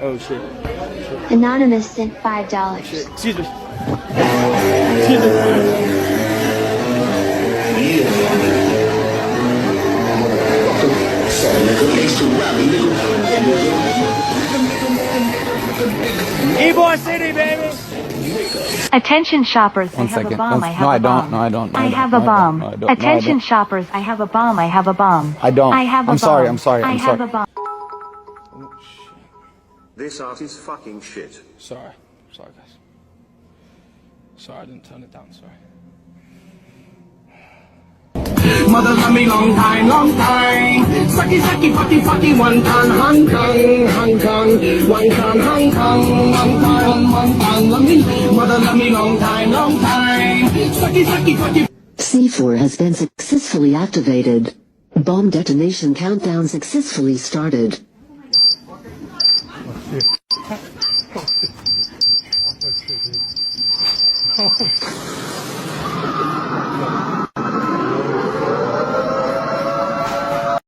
Oh shit. Anonymous sent $5. Shit. Jesus. Jesus. E-Boy City, baby. Attention shoppers, I One have second. a bomb, I have No, I a don't. bomb. No, I don't. No, I I have don't. a No, I bomb. don't. No, I don't. No, I Attention don't. shoppers, I have a bomb, I have a bomb. I don't. I have a I'm bomb. sorry, I'm sorry, I I'm have sorry. a bomb. This art is fucking shit. Sorry. Sorry, guys. Sorry, I didn't turn it down. Sorry. Mother love me long time, long time. Sucky, sucky, fucky, fucky, one ton, Hong Kong, Hong Kong, one ton, Hong Kong, one ton, love me. Mother love me long time, long time. Sucky, sucky, fucky. C4 has been successfully activated. Bomb detonation countdown successfully started. Oh,